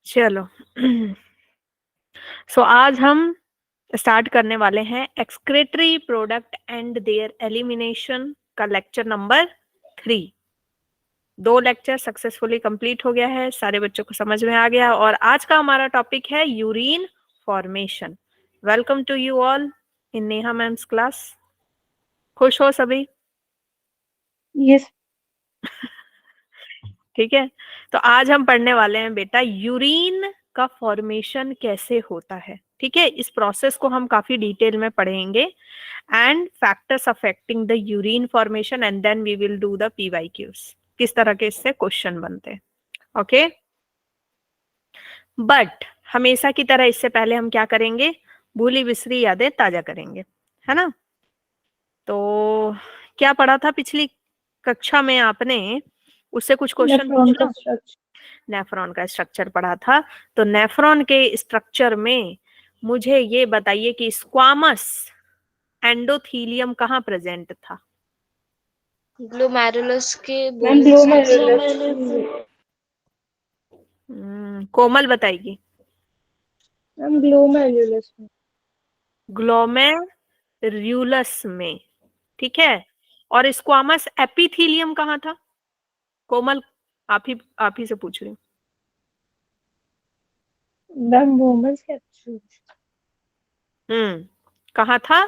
चलो सो आज हम स्टार्ट करने वाले हैं excretory product and their elimination का lecture number 3। 2 lecture successfully complete हो गया है, सारे बच्चों को समझ में आ गया और आज का हमारा टॉपिक है urine formation. Welcome to you all in Neha ma'am's class. खुश हो सभी? यस। ठीक है, तो आज हम पढ़ने वाले हैं बेटा यूरिन का फॉर्मेशन कैसे होता है। ठीक है, इस प्रोसेस को हम काफी डिटेल में पढ़ेंगे and factors affecting the urine formation and then we will do the PYQs, किस तरह के इससे क्वेश्चन बनते हैं। ओके, बट हमेशा की तरह इससे पहले हम क्या करेंगे, भूली बिसरी यादें ताजा करेंगे, है ना। तो क्या पढ़ा था पिछली कक्षा में आपने, उससे कुछ क्वेश्चन नेफ्रॉन पूछ का लो। स्ट्रक्चर। नेफ्रॉन का स्ट्रक्चर पढ़ा था, तो नेफ्रॉन के स्ट्रक्चर में मुझे ये बताइए कि स्क्वामस एंडोथीलियम कहाँ प्रेजेंट था? ग्लोमेरुलस के मैम कोमल बताएगी। मैम ग्लोमेरुलस में। ग्लोमेरुलस में, ठीक है। और स्क्वामस एपिथीलियम कहाँ था? कोमल, आप ही से पूछ रही हूँ। मैम वोमल्स कैप्सूल। कहाँ था?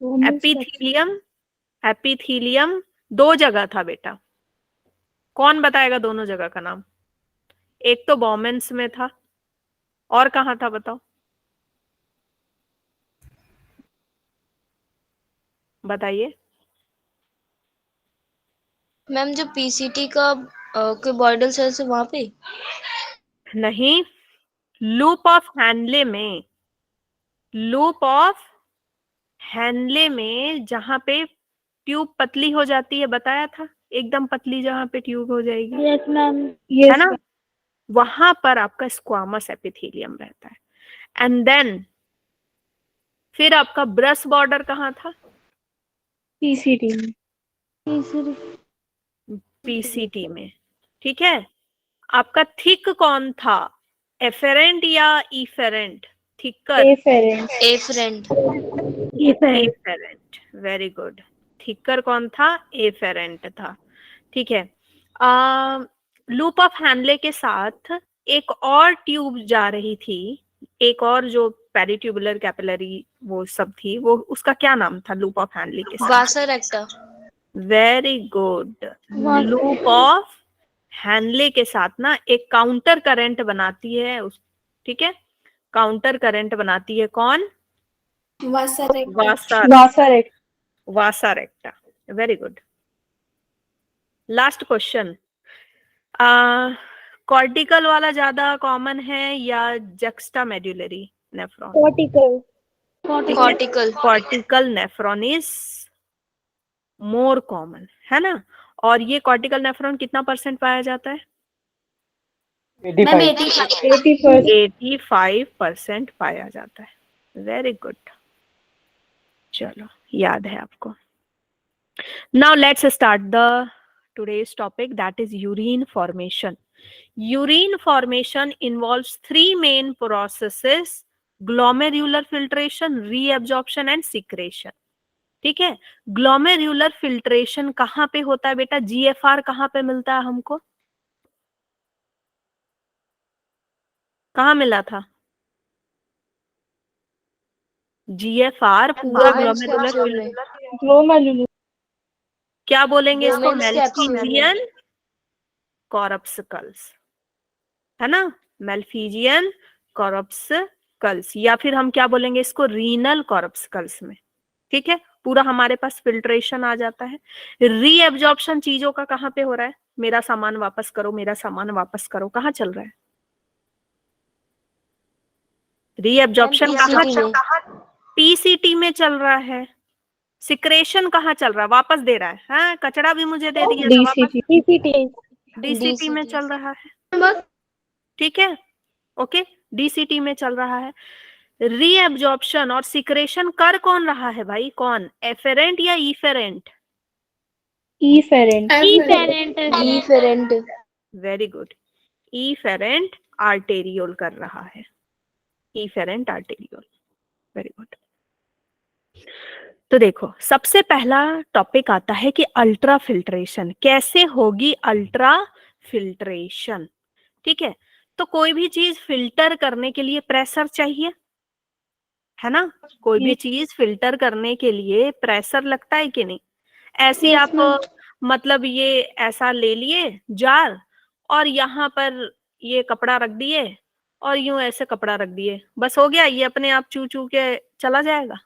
वोमल्स एपिथीलियम, एपिथीलियम 2 जगह था बेटा। कौन बताएगा दोनों जगह का नाम? एक तो बोमेंस में था, और कहाँ था बताओ, बताइए। मैम जो पीसीटी का क्यूबॉइडल सेल्स है वहां पे। नहीं, लूप ऑफ हैनले में, लूप ऑफ हैनले में जहां पे ट्यूब पतली हो जाती है, बताया था, एकदम पतली जहां पे ट्यूब हो जाएगी, यस मैम। है यस ना, वहां पर आपका स्क्वामस एपिथेलियम रहता है। एंड देन फिर आपका ब्रश बॉर्डर कहाँ था? पीसीटी में। पीसीटी में, ठीक है। आपका थिक कौन था, एफेरेंट या efferent? Thicker, afferent. Afferent. Afferent. Afferent, very good. Thicker कौन था? एफेरेंट था, ठीक है। लूप ऑफ हैनले के साथ एक और ट्यूब जा रही थी, एक और जो पेरिट्यूबुलर कैपिलरी वो सब थी, वो उसका क्या नाम था लूप ऑफ हैनले के साथ? Vasa recta. Very good. Loop of Henle के साथ ना एक काउंटर करंट बनाती है उस, ठीक है, काउंटर करंट बनाती है कौन? Vasa vasa recta. Vasa recta, very good. Last question, cortical वाला ज्यादा कॉमन है या juxtamedullary nephron? Cortical. Cortical. Cortical nephron is more common, है ना। और ये कॉर्टिकल नेफ्रॉन कितना परसेंट पाया जाता है? 85% पाया जाता है। वेरी गुड, चलो याद है आपको। Now let's start the today's topic, that is urine formation. Urine formation involves 3 main processes: glomerular filtration, reabsorption and secretion. ठीक है, ग्लोमेरुलर फिल्ट्रेशन कहाँ पे होता है बेटा? जीएफआर कहाँ पे मिलता है हमको? कहाँ मिला था जीएफआर? पूरा ग्लोमेरुलर, ग्लोमेरुलस। क्या बोलेंगे इसको? Women's capsule. मेल्फिजियन कॉर्पस्कल्स, है ना, मेल्फिजियन कॉर्पस्कल्स, या फिर हम क्या बोलेंगे इसको? रीनल कॉर्पस्कल्स में, ठीक है। पूरा हमारे पास फिल्ट्रेशन आ जाता है। रीएब्जॉर्प्शन चीजों का कहाँ पे हो रहा है? मेरा सामान वापस करो, मेरा सामान वापस करो, कहाँ चल रहा है रीएब्जॉर्प्शन? कहाँ चल रहा है? पीसीटी में चल रहा है। सिक्रेशन कहाँ चल रहा है? वापस दे रहा है, हाँ, कचरा भी मुझे दे दिया तो वापस डीसीटी। पीसीटी। डीसीटी में चल रहा है, ठीक है, ओके, डीसीटी में चल रहा है। रीएब्जॉर्प्शन और सिक्रेशन कर कौन रहा है भाई? कौन, एफेरेंट या efferent? Efferent. Efferent. Very good. Efferent arteriole कर रहा है, इफेरेंट आर्टेरियोल। Very good. तो देखो सबसे पहला टॉपिक आता है कि अल्ट्रा फिल्ट्रेशन कैसे होगी, अल्ट्रा फिल्ट्रेशन। ठीक है, तो कोई भी चीज फिल्टर करने के लिए प्रेशर चाहिए, है ना, कोई भी चीज फिल्टर करने के लिए प्रेशर लगता है कि नहीं। ऐसे Yes, आप ma'am. मतलब ये ऐसा ले लिए जार और यहाँ पर ये कपड़ा रख दिए और यूं ऐसे कपड़ा रख दिए, बस हो गया, ये अपने आप चू चू के चला जाएगा।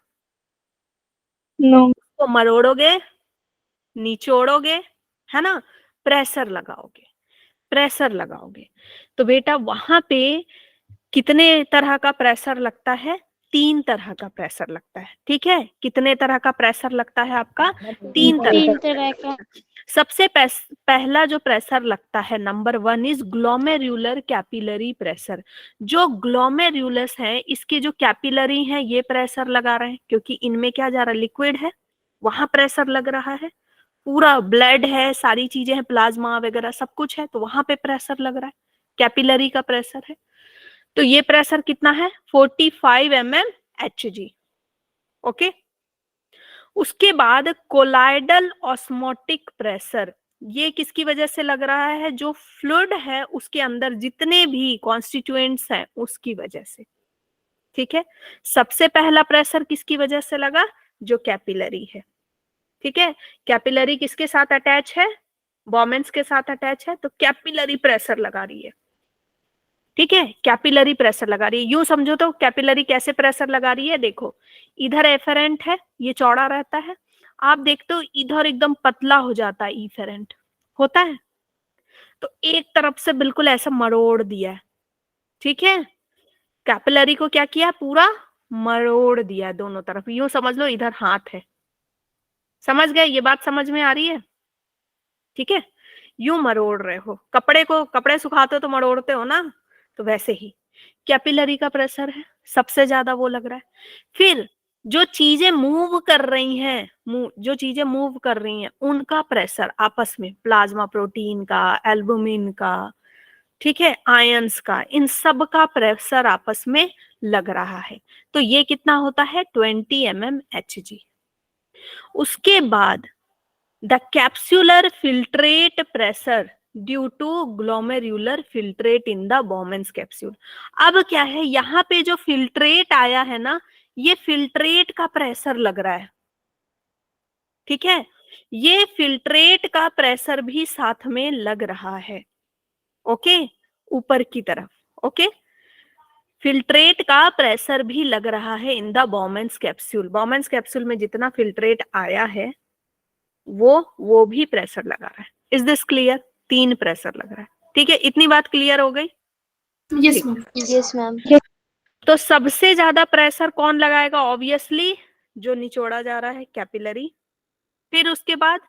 No. तो मरोड़ोगे, निचोड़ोगे, है ना, प्रेशर लगाओगे, प्रेशर लगाओगे। तो बेटा वहां पे कितने तरह का प्रेशर लगता है, 3 तरह का प्रेशर लगता है। ठीक है, कितने तरह का प्रेशर लगता है आपका, 3 तरह तीन का तरह का। सबसे पहला जो प्रेशर लगता है number 1 is glomerular capillary pressure. जो ग्लोमेरुलस है इसके जो कैपिलरी हैं ये प्रेशर लगा रहे हैं, क्योंकि इनमें क्या जा रहा है, लिक्विड है, वहां प्रेशर लग रहा है, पूरा ब्लड है, सारी चीजें हैं, प्लाज्मा वगैरह सब कुछ है, तो वहां पे प्रेशर लग रहा है, कैपिलरी का प्रेशर है। तो ये प्रेशर कितना है, 45 mm Hg। ओके, उसके बाद कोलाइडल ऑस्मोटिक प्रेशर, ये किसकी वजह से लग रहा है, जो फ्लूइड है उसके अंदर जितने भी कॉन्स्टिट्यूएंट्स हैं उसकी वजह से। ठीक है, सबसे पहला प्रेशर किसकी वजह से लगा, जो कैपिलरी है। ठीक है, कैपिलरी किसके साथ अटैच है, बॉमेंस के साथ अटैच है, तो कैपिलरी प्रेशर लगा रही है। ठीक है, कैपिलरी प्रेशर लगा रही है। यूं समझो तो कैपिलरी कैसे प्रेशर लगा रही है, देखो इधर एफेरेंट है, ये चौड़ा रहता है, आप देखते हो इधर एकदम पतला हो जाता है, इफेरेंट होता है, तो एक तरफ से बिल्कुल ऐसा मरोड़ दिया है। ठीक है, कैपिलरी को क्या किया, पूरा मरोड़ दिया दोनों तरफ। यूं समझ लो इधर हाथ है, समझ गए, ये बात समझ में आ रही है। ठीक है, यूं मरोड़ रहे हो, कपड़े सुखाते हो तो मरोड़ते हो ना, तो वैसे ही कैपिलरी का प्रेशर है, सबसे ज्यादा वो लग रहा है। फिर जो चीजें मूव कर रही हैं, जो चीजें मूव कर रही हैं उनका प्रेशर आपस में, प्लाज्मा प्रोटीन का, एल्बुमिन का, ठीक है, आयंस का, इन सब का प्रेशर आपस में लग रहा है। तो ये कितना होता है, 20 mm Hg। उसके बाद the capsular filtrate pressure due to glomerular filtrate in the Bowman's capsule. अब क्या है, यहाँ पे जो फिल्ट्रेट आया है ना, ये फिल्ट्रेट का प्रेशर लग रहा है। ठीक है, ये फिल्ट्रेट का प्रेशर भी साथ में लग रहा है। ओके, ऊपर की तरफ। ओके, फिल्ट्रेट का प्रेशर भी लग रहा है इन the Bowman's capsule. Bowman's capsule में जितना फिल्ट्रेट आया है वो भी प्रेशर लगा रहा है। इज दिस क्लियर, 3 प्रेशर लग रहा है। ठीक है, इतनी बात क्लियर हो गई। Yes, ठीक। ma'am. Yes ma'am. तो सबसे ज्यादा प्रेशर कौन लगाएगा, ऑब्वियसली जो निचोड़ा जा रहा है, कैपिलरी। फिर उसके बाद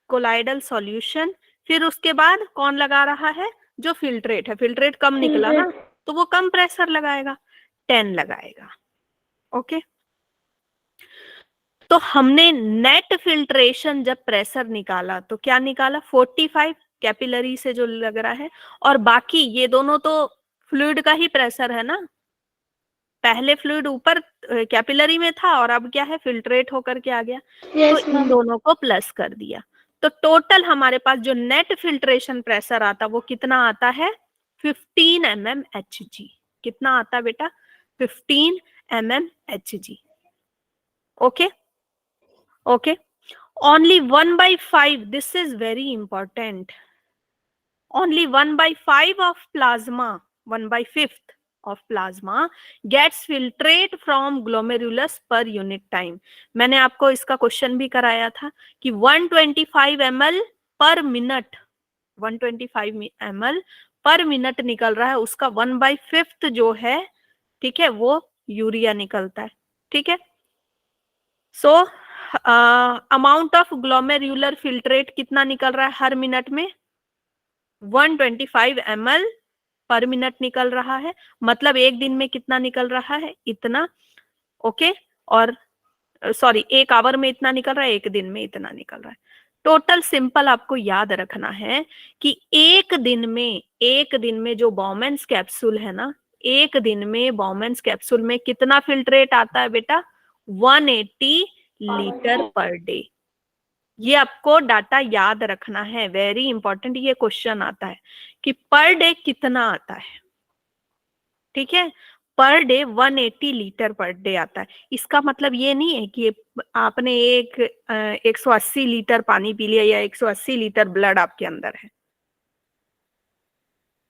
कोलाइडल सॉल्यूशन, फिर उसके बाद कौन लगा रहा है, जो फिल्ट्रेट है। फिल्ट्रेट कम निकला ना, तो वो कम प्रेशर लगाएगा, 10 लगाएगा। ओके, तो हमने नेट फिल्ट्रेशन जब प्रेशर निकाला तो क्या निकाला, 45 कैपिलरी से जो लग रहा है, और बाकी ये दोनों तो फ्लूइड का ही प्रेशर है ना, पहले फ्लूइड ऊपर कैपिलरी में था और अब क्या है, फिल्ट्रेट होकर के आ गया, तो Yes, इन ma'am. दोनों को प्लस कर दिया। तो टोटल हमारे पास जो नेट फिल्ट्रेशन प्रेशर आता वो कितना आता है, 15 mm Hg। कितना आता बेटा, 15 mm Hg। Okay, okay, only 1/5, this is very important, only 1/5 of plasma, 1/5 of plasma gets filtrate from glomerulus per unit time। मैंने आपको इसका क्वेश्चन भी कराया था कि 125 ml पर मिनट, 125 ml पर मिनट निकल रहा है, उसका 1/5 जो है, ठीक है, वो यूरिया निकलता है। ठीक है, so amount of glomerular filtrate कितना निकल रहा है हर मिनट में, 125 ml पर मिनट निकल रहा है, मतलब एक दिन में कितना निकल रहा है, इतना। ओके, और सॉरी, एक आवर में इतना निकल रहा है, एक दिन में इतना निकल रहा है। टोटल सिंपल आपको याद रखना है कि एक दिन में जो बॉमेंस कैप्सूल है ना, एक दिन में बॉमेंस कैप्सूल में कितना फिल्ट्रेट आता है बेटा? 180 लीटर पर डे। ये आपको डाटा याद रखना है, वेरी इंपॉर्टेंट। ये क्वेश्चन आता है कि पर डे कितना आता है, ठीक है? Per day 180 litre per day आता है। इसका मतलब ये नहीं है कि आपने 180 लीटर पानी पी लिया या 180 लीटर ब्लड आपके अंदर है।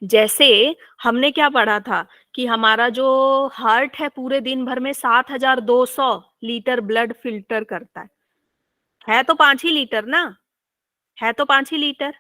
जैसे हमने क्या पढ़ा था कि हमारा जो हार्ट है पूरे दिन भर में 7200 लीटर ब्लड फिल्टर करता है तो 5 ही लीटर ना, है तो 5 ही लीटर,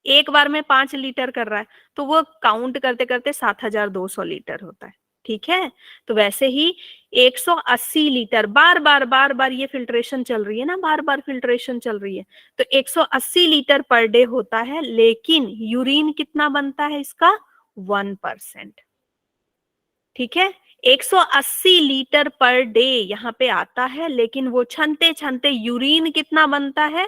एक बार में 5 लीटर कर रहा है, तो वो काउंट करते करते 7200 लीटर होता है, ठीक है? तो वैसे ही 180 लीटर बार बार ये फिल्ट्रेशन चल रही है ना, बार बार फिल्ट्रेशन चल रही है, तो 180 लीटर पर डे होता है, लेकिन यूरिन कितना बनता है इसका? 1%, ठीक है? 180 लीटर पर डे यहाँ पे आता है, लेकिन वो छनते छनते यूरिन कितना बनता है?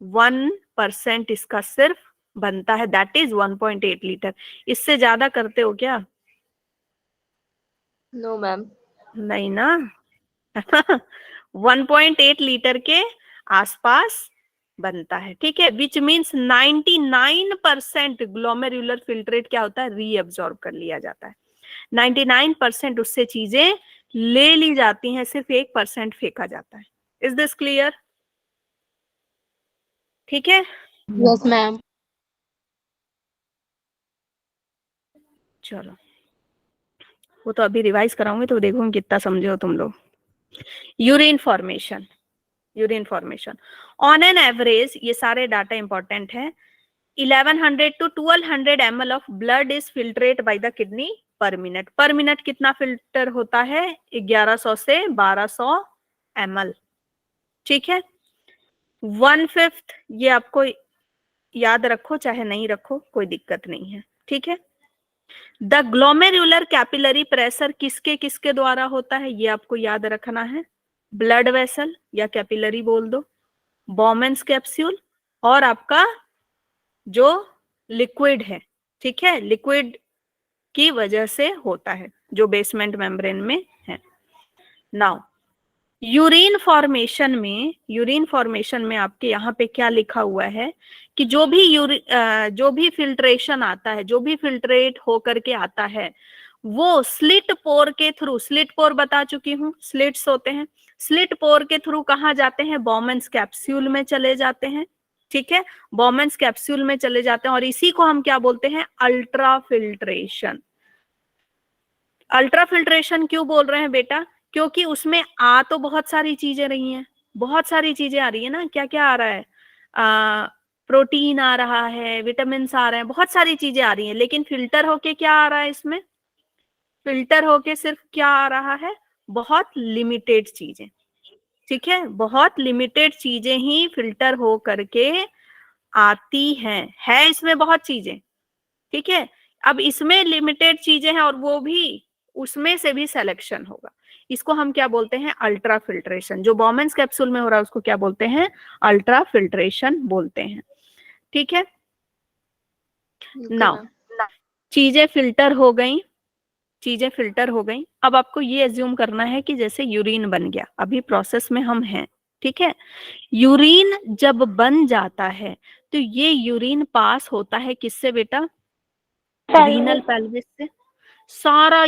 1% इसका सिर्फ बनता है, दैट इज 1.8 लीटर। इससे ज्यादा करते हो क्या? No ma'am. नहीं ना। 1.8 लीटर के आसपास बनता है, ठीक है? विच मीन्स 99% ग्लोमेरुलर फिल्ट्रेट क्या होता है? रीअब्सॉर्ब कर लिया जाता है। 99% उससे चीजें ले ली जाती हैं, सिर्फ 1% फेंका जाता है। Is this clear? ठीक है? Yes ma'am. चलो, वो तो अभी रिवाइज कराऊंगी तो देखूंगी कितना समझे हो तुम लोग। Urine formation, urine formation on an average, ये सारे डाटा इंपॉर्टेंट है। 1100 to 1200 ml of blood is filtrate by the kidney पर मिनट। पर मिनट कितना फिल्टर होता है? 1100 से 1200 ml, ठीक है? 1/5, ये आपको याद रखो, चाहे नहीं रखो कोई दिक्कत नहीं है, ठीक है? द ग्लोमेरुलर कैपिलरी प्रेशर किसके किसके द्वारा होता है, ये आपको याद रखना है। ब्लड वेसल या कैपिलरी बोल दो, बॉमेंस कैप्सूल, और आपका जो लिक्विड है, ठीक है? लिक्विड की वजह से होता है जो बेसमेंट मेम्ब्रेन में है। नाउ यूरिन फॉर्मेशन में आपके यहाँ पे क्या लिखा हुआ है कि जो भी फिल्ट्रेशन आता है, जो भी फिल्ट्रेट होकर के आता है, वो स्लिट पोर के थ्रू, स्लिट पोर बता चुकी हूँ, स्लिट्स होते हैं, स्लिट पोर के थ्रू कहाँ जाते हैं? बॉमेंस कैप्सूल में चले जाते हैं, ठीक है? बॉमेंस कैप्सूल में चले जाते हैं, और इसी को हम क्या बोलते हैं? Ultra filtration. अल्ट्रा फिल्ट्रेशन क्यों बोल रहे हैं बेटा? क्योंकि उसमें आ तो बहुत सारी चीजें रही हैं, बहुत सारी चीजें आ रही है ना। क्या क्या आ रहा है? प्रोटीन आ रहा है, विटामिन आ रहे हैं, बहुत सारी चीजें आ रही हैं, लेकिन फिल्टर होके क्या आ रहा है इसमें? फिल्टर होके सिर्फ क्या आ रहा है? बहुत लिमिटेड चीजें, ठीक है? बहुत लिमिटेड चीजें ही फिल्टर हो करके आती हैं, है इसमें बहुत चीजें, ठीक है? अब इसमें लिमिटेड चीजें हैं और वो भी उसमें से भी सिलेक्शन होगा। इसको हम क्या बोलते हैं? Ultra filtration. जो बॉमेंस कैप्सूल में हो रहा है उसको क्या बोलते हैं? अल्ट्रा फिल्ट्रेशन बोलते हैं, ठीक है? नाउ चीजें फिल्टर हो गई, चीजें फिल्टर हो गई। अब आपको ये एज्यूम करना है कि जैसे यूरिन बन गया, अभी प्रोसेस में हम हैं, ठीक है? यूरिन जब बन जाता है तो ये यूरिन पास होता है किससे बेटा? रीनल पेल्विस से। सारा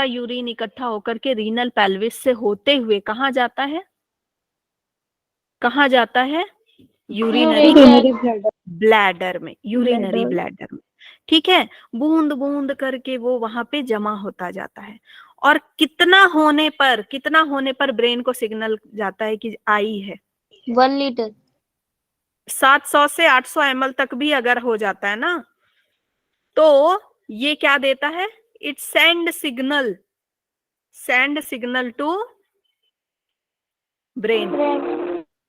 यूरिन इकट्ठा होकर के रीनल पेल्विस से होते हुए कहाँ जाता है? कहाँ जाता है? यूरिनरी ब्लैडर में, यूरिनरी ब्लैडर में, ठीक है? बूंद बूंद करके वो वहां पे जमा होता जाता है, और कितना होने पर ब्रेन को सिग्नल जाता है कि आई है? 1 लीटर। 700 से 800 ml तक भी अगर हो जाता है ना, तो ये क्या देता है? It send signal to brain,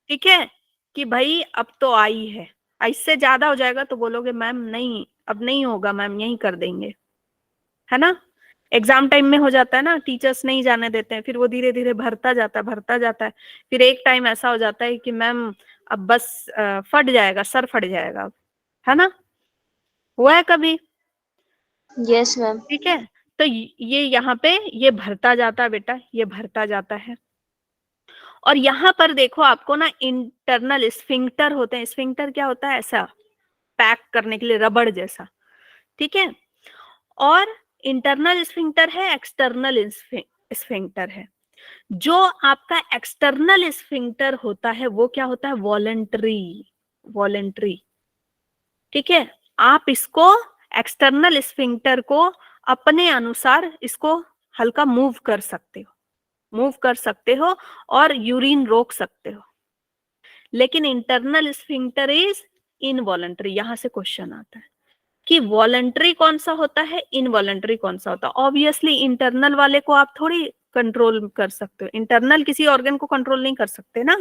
ठीक है? कि भाई अब तो आई है। इससे ज्यादा हो जाएगा तो बोलोगे मैम नहीं, अब नहीं होगा मैम, यही कर देंगे, है ना? एग्जाम टाइम में हो जाता है ना, टीचर्स नहीं जाने देते हैं, फिर वो धीरे धीरे भरता जाता है, फिर एक टाइम ऐसा हो जाता है कि मैम अब बस फट जाएगा, सर फट जाएगा अब, है ना? हुआ है कभी? Yes ma'am. ठीक है, तो ये यहाँ पे ये भरता जाता है बेटा, ये भरता जाता है। और यहाँ पर देखो आपको ना इंटरनल स्फिंक्टर होते हैं। स्फिंक्टर क्या होता है? ऐसा पैक करने के लिए, रबड़ जैसा, ठीक है। और इंटरनल स्फिंक्टर है, एक्सटर्नल स्फिंक्टर है। जो आपका एक्सटर्नल स्फिंक्टर होता है वो क्या होता है? वॉलंटरी, वॉलंटरी, ठीक है। आप इसको एक्सटर्नल स्फिंक्टर को अपने अनुसार इसको हल्का मूव कर सकते हो, मूव कर सकते हो और यूरिन रोक सकते हो। लेकिन इंटरनल स्फिंक्टर इज इनवॉलंटरी। यहां से क्वेश्चन आता है कि वॉलंटरी कौन सा होता है, इनवॉलंटरी कौन सा होता है। ऑब्वियसली इंटरनल वाले को आप थोड़ी कंट्रोल कर सकते हो, इंटरनल किसी ऑर्गन को कंट्रोल नहीं कर सकते ना।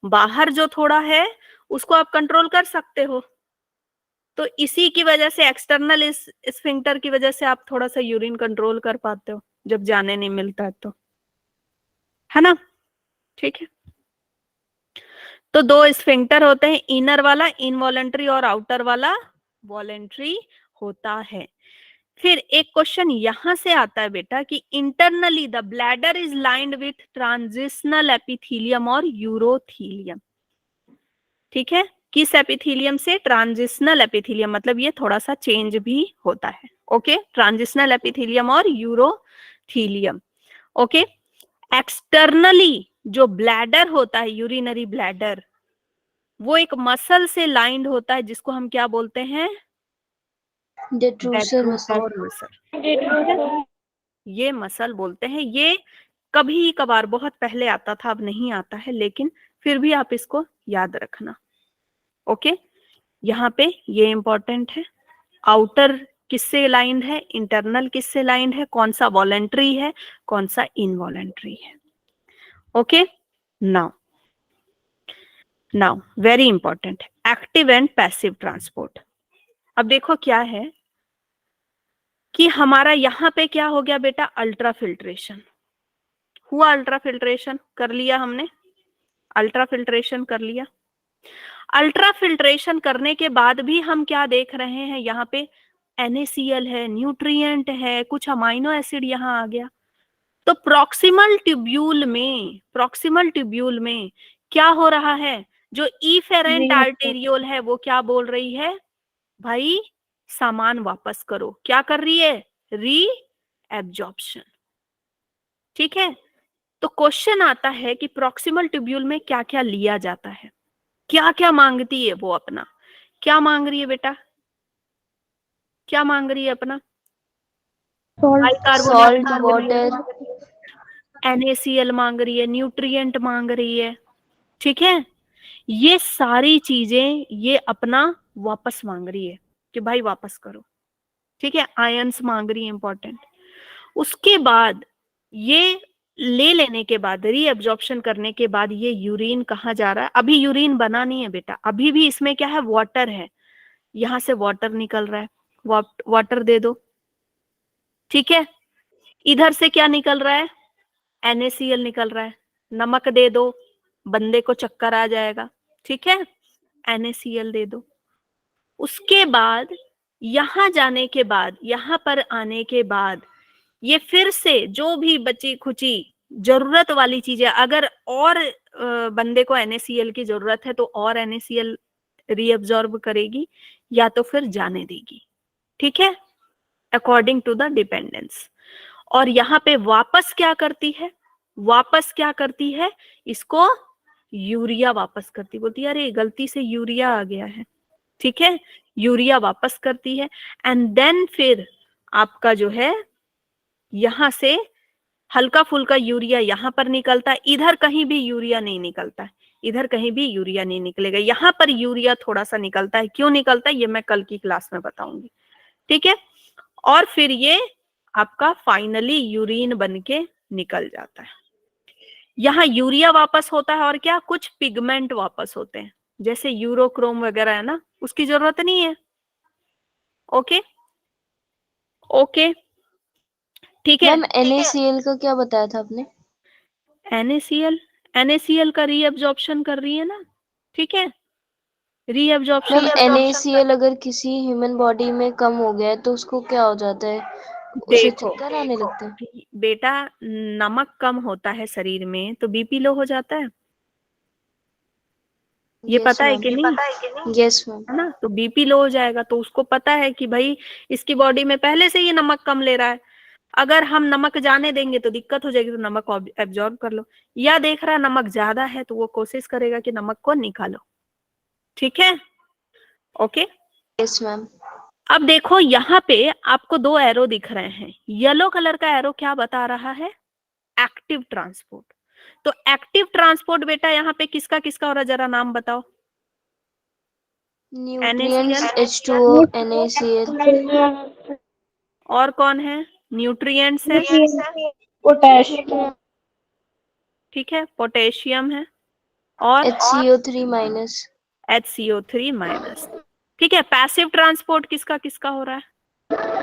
बाहर जो थोड़ा है उसको आप कंट्रोल कर सकते हो। तो इसी की वजह से एक्सटर्नल इस स्फिंक्टर की वजह से आप थोड़ा सा यूरिन कंट्रोल कर पाते हो जब जाने नहीं मिलता है तो, है ना? ठीक है, तो दो स्फिंक्टर होते हैं, इनर वाला इनवॉलंटरी और आउटर वाला वॉलंटरी होता है। फिर एक क्वेश्चन यहां से आता है बेटा कि internally the bladder is lined with transitional epithelium और यूरोथीलियम, ठीक है। किस एपिथीलियम से? ट्रांजिशनल एपिथीलियम, मतलब ये थोड़ा सा चेंज भी होता है। ओके, ट्रांजिशनल एपिथीलियम और यूरोथीलियम। ओके, एक्सटर्नली जो ब्लैडर होता है, यूरिनरी ब्लैडर, वो एक मसल से लाइंड होता है जिसको हम क्या बोलते हैं? Detrusor muscle. Detrusor muscle. ये मसल बोलते हैं। ये कभी कभार बहुत पहले आता था, अब नहीं आता है, लेकिन फिर भी आप इसको याद रखना। ओके, यहाँ पे ये इंपॉर्टेंट है। आउटर किससे लाइंड है, इंटरनल किससे लाइंड है, कौन सा वॉलंटरी है, कौन सा इनवॉलंटरी है। Okay, now now very important, active and passive transport. अब देखो क्या है कि हमारा यहाँ पे क्या हो गया बेटा? अल्ट्रा फिल्ट्रेशन हुआ, अल्ट्रा फिल्ट्रेशन कर लिया हमने, अल्ट्रा फिल्ट्रेशन कर लिया। अल्ट्रा फिल्ट्रेशन करने के बाद भी हम क्या देख रहे हैं? यहाँ पे NaCl है, न्यूट्रिएंट है, कुछ अमाइनो एसिड यहाँ आ गया। तो प्रॉक्सिमल ट्यूब्यूल में, प्रॉक्सिमल ट्यूब्यूल में क्या हो रहा है? जो इफेरेंट आर्टेरियोल है वो क्या बोल रही है? भाई सामान वापस करो। क्या कर रही है? री एब्जॉर्प्शन, ठीक है। तो क्वेश्चन आता है कि प्रॉक्सिमल ट्यूब्यूल में क्या क्या लिया जाता है, क्या क्या मांगती है वो अपना? क्या मांग रही है बेटा? क्या मांग रही है अपना? बाइकार्बोनेट सॉल्ट मांग रही है, वाटर। NaCl मांग रही है, न्यूट्रिएंट मांग रही है, ठीक है। ये सारी चीजें ये अपना वापस मांग रही है कि भाई वापस करो, ठीक है। आयंस मांग रही है, इंपॉर्टेंट। उसके बाद ये ले लेने के बाद, रीअब्जॉर्प्शन करने के बाद ये यूरिन कहाँ जा रहा है? अभी यूरिन बना नहीं है बेटा, अभी भी इसमें क्या है? वाटर है। यहां से वाटर निकल रहा है, वाटर दे दो, ठीक है। इधर से क्या निकल रहा है? NaCl निकल रहा है, नमक दे दो, बंदे को चक्कर आ जाएगा, ठीक है। NaCl दे दो। उसके बाद यहां जाने के बाद, यहां पर आने के बाद ये फिर से जो भी बची खुची जरूरत वाली चीजें, अगर और बंदे को NaCl की जरूरत है तो और NaCl रीअब्जॉर्ब करेगी या तो फिर जाने देगी, ठीक है, अकॉर्डिंग टू द डिपेंडेंस। और यहाँ पे वापस क्या करती है? वापस क्या करती है? इसको यूरिया वापस करती, बोलती है अरे गलती से यूरिया आ गया है, ठीक है। यूरिया वापस करती है एंड देन फिर आपका जो है यहां से हल्का फुल्का यूरिया यहां पर निकलता है। इधर कहीं भी यूरिया नहीं निकलता है, इधर कहीं भी यूरिया नहीं निकलेगा, यहाँ पर यूरिया थोड़ा सा निकलता है। क्यों निकलता है ये मैं कल की क्लास में बताऊंगी, ठीक है। और फिर ये आपका फाइनली यूरिन बन के निकल जाता है। यहाँ यूरिया वापस होता है और क्या? कुछ पिगमेंट वापस होते हैं, जैसे यूरोक्रोम वगैरह है ना, उसकी जरूरत नहीं है। ओके ओके, ठीक है। मैम NaCl का क्या बताया था आपने? NaCl का रीअब्जॉर्प्शन कर रही है ना, ठीक है, रीअब्जॉर्प्शन। मैम NaCl अगर किसी ह्यूमन बॉडी में कम हो गया है तो उसको क्या हो जाता है? उसे देखो चक्कर आने लगते हैं? बेटा, नमक कम होता है शरीर में तो बीपी लो हो जाता है, ये यस पता है मैम। कि नहीं? Yes ma'am. है ना, तो बीपी लो हो जाएगा, तो उसको पता है कि भाई इसकी बॉडी में पहले से ये नमक कम ले रहा है, अगर हम नमक जाने देंगे तो दिक्कत हो जाएगी, तो नमक एब्जॉर्ब कर लो। या देख रहा है नमक ज्यादा है तो वो कोशिश करेगा कि नमक को निकालो, ठीक है, ओके। Yes ma'am. अब देखो यहाँ पे आपको दो एरो दिख रहे हैं, येलो कलर का एरो क्या बता रहा है? Active transport. तो एक्टिव ट्रांसपोर्ट बेटा यहाँ पे किसका किसका हो रहा है, जरा नाम बताओ। Nutrients NaCl H2O NaCl। और कौन है? न्यूट्रिएंट्स है, पोटेशियम। ठीक है, पोटेशियम है, और HCO3 माइनस। HCO3 माइनस, ठीक है। पैसिव ट्रांसपोर्ट किसका किसका हो रहा है?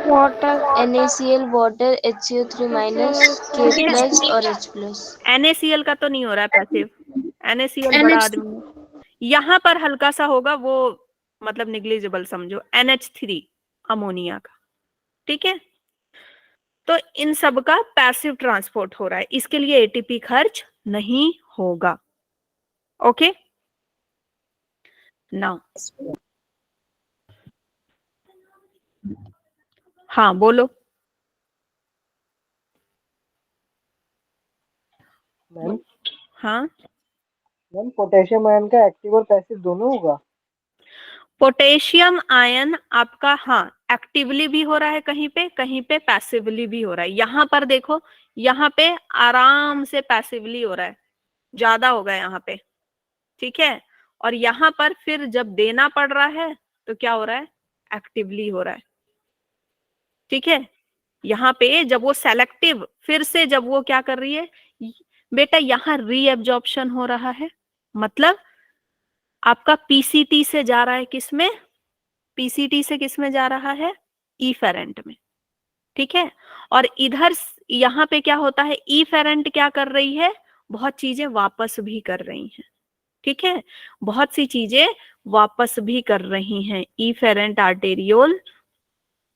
Water. NaCl water HCO3 minus K ठीक है, प्लस और H प्लस। NaCl का तो नहीं हो रहा है पैसिव, NaCl बड़ा आदमी है, यहाँ पर हल्का सा होगा वो, मतलब निग्लिजिबल समझो, NH3 अमोनिया का, ठीक है। तो इन सब का पैसिव ट्रांसपोर्ट हो रहा है, इसके लिए एटीपी खर्च नहीं होगा, ओके। नाउ हाँ बोलो। मैम हाँ, मैम पोटेशियम आयन का एक्टिव और पैसिव दोनों होगा? पोटेशियम आयन आपका हाँ एक्टिवली भी हो रहा है, कहीं पे पैसिवली भी हो रहा है। यहाँ पर देखो, यहाँ पे आराम से पैसिवली हो रहा है, ज्यादा होगा यहाँ पे, ठीक है। और यहाँ पर फिर जब देना पड़ रहा है तो क्या हो रहा है? एक्टिवली हो रहा है, ठीक है। यहाँ पे जब वो सेलेक्टिव, फिर से जब वो क्या कर रही है बेटा, यहाँ रीएब्जॉर्प्शन हो रहा है, मतलब आपका पीसीटी से जा रहा है किसमें? पीसीटी से किसमें जा रहा है? इफेरेंट में, ठीक है। और इधर यहाँ पे क्या होता है? इफेरेंट क्या कर रही है? बहुत चीजें वापस भी कर रही हैं, ठीक है, बहुत सी चीजें वापस भी कर रही हैं, इफेरेंट आर्टेरियोल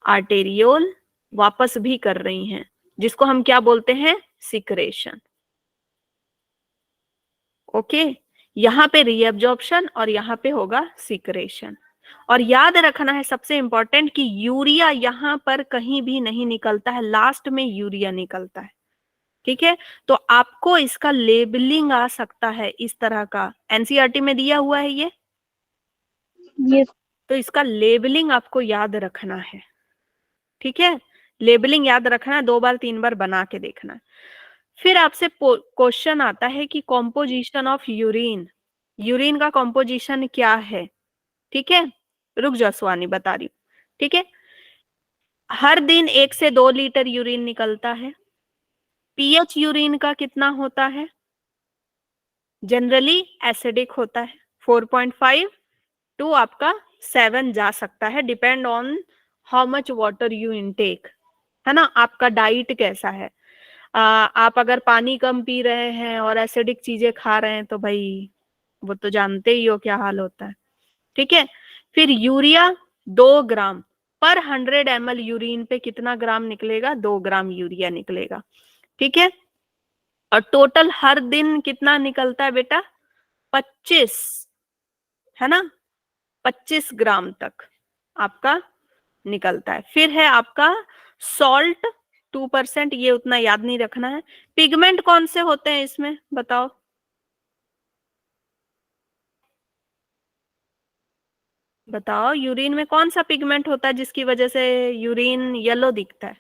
आर्टेरियोल वापस भी कर रही हैं, जिसको हम क्या बोलते हैं? Secretion, okay. यहाँ पे रीअब्जॉर्प्शन और यहाँ पे होगा सिक्रेशन। और याद रखना है सबसे इंपॉर्टेंट कि यूरिया यहाँ पर कहीं भी नहीं निकलता है, लास्ट में यूरिया निकलता है, ठीक है। तो आपको इसका लेबलिंग आ सकता है इस तरह का, एनसीईआरटी में दिया हुआ है ये, ये तो इसका लेबलिंग आपको याद रखना है, ठीक है। लेबलिंग याद रखना है, 2 बार 3 बार बना के देखना है। फिर आपसे क्वेश्चन आता है कि कॉम्पोजिशन ऑफ यूरिन, यूरिन का कॉम्पोजिशन क्या है, ठीक है। रुक जाओ स्वानी बता रही हूँ, ठीक है। हर दिन 1 से 2 लीटर यूरिन निकलता है। पीएच यूरिन का कितना होता है? जनरली एसिडिक होता है, 4.5 टू आपका 7 जा सकता है, depend on how much water you intake, है ना, आपका डाइट कैसा है। आप अगर पानी कम पी रहे हैं और एसिडिक चीजें खा रहे हैं तो भाई वो तो जानते ही हो क्या हाल होता है, ठीक है। फिर यूरिया 2 ग्राम पर 100 ml यूरिन पे कितना ग्राम निकलेगा? 2 ग्राम यूरिया निकलेगा, ठीक है। और टोटल हर दिन कितना निकलता है बेटा? 25, है ना, 25 ग्राम तक आपका निकलता है। फिर है आपका सॉल्ट 2%, ये उतना याद नहीं रखना है। पिगमेंट कौन से होते हैं इसमें बताओ? बताओ यूरिन में कौन सा पिगमेंट होता है जिसकी वजह से यूरिन येलो दिखता है?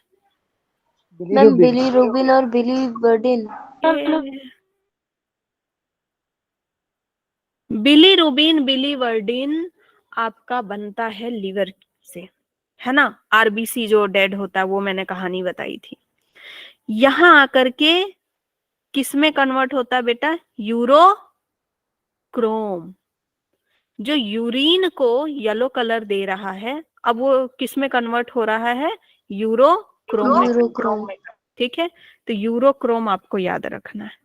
मैम बिलीरुबिन और बिलीवर्डिन। बिलीरुबिन बिलीवर्डिन आपका बनता है लिवर से, है ना, आरबीसी जो डेड होता है, वो मैंने कहानी बताई थी। यहां आकर के किसमें कन्वर्ट होता है बेटा? यूरोक्रोम, जो यूरिन को येलो कलर दे रहा है, अब वो किसमें कन्वर्ट हो रहा है? यूरोक्रोम में, यूरोक्रोम। ठीक है, तो यूरोक्रोम आपको याद रखना है।